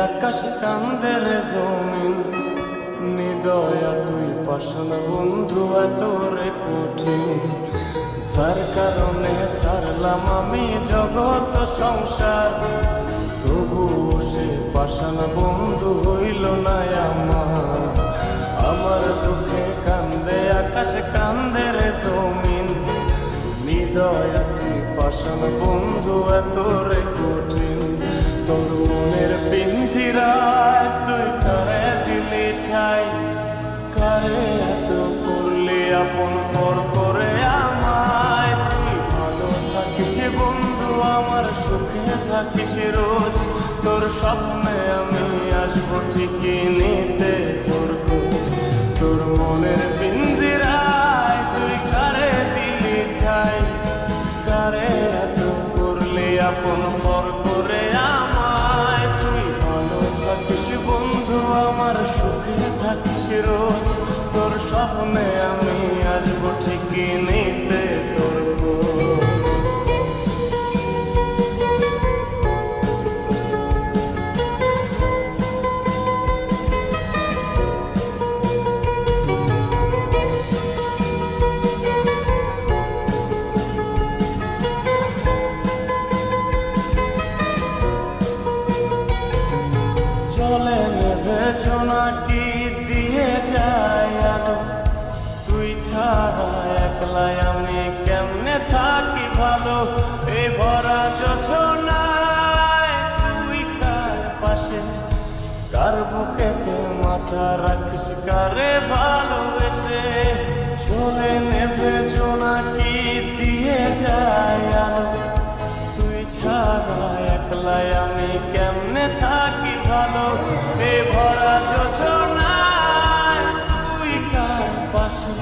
আকাশ কান্দে রে জমিন, নিদয়া তুই পাষাণ বন্ধু এত রে কঠিন। যার কারণে ছাড়লাম আমি জগৎ সংসার, তবুও সে পাষাণ বন্ধু হইল না আমার। আমার দুঃখে কান্দে আকাশ কান্দে রে জমিন, নিদয়া তুই পাষাণ বন্ধু এত রে কঠিন। তোর মনের পিঞ্জিরায় তুই কারে দিলি ঠাই, কারে এত করলি আপন পর করে আমায়। তুই ভালো থাকিস বন্ধু আমার, সুখে থাকিস রোজ, তোর স্বপ্নে আমি আসবো ঠিকই নিতে তোর খোঁজ। তোর মনের পিঞ্জিরায় তুই কারে দিলি ঠাই, কারে এত করলি আপন পর করে আমায়। তুই ভালো থাকিস বন্ধু আমার, সুখে থাকিস রোজ, তোর স্বপ্নে আমি আসবো ঠিকই নিতে তোর খোঁজ। চলে নেবে জোনাকি দিয়ে যায় আলো, তুই ছাড়া একলাই আমি কেমনে থাকি ভালো। এই ভরা যোছনায় তুই কার পাশে, কার বুকেতে মাথা রাখিস কারে ভালোবেসে। চলে নেবে জোনাকি দিয়ে যায় আলো, তুই ছাড়া একলাই আমি কেমনে থাকি ভালো। এ ভরা যোছনায় তুই কার পাশে,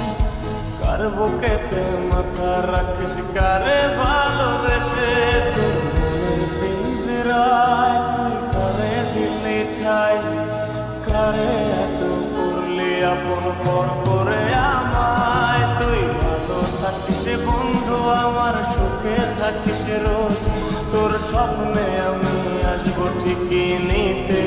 কার বুকেতে মাথা রাখিস কারে ভালোবেসে। তোর মনের পিঞ্জিরায় তুই কারে দিলি ঠাই, কারে এত করলি আপন পর করে আমায়। তুই ভালো থাকিস বন্ধু আমার, সুখে থাকিস রোজ, তোর স্বপ্নে আমি আসবো ঠিকই নিতে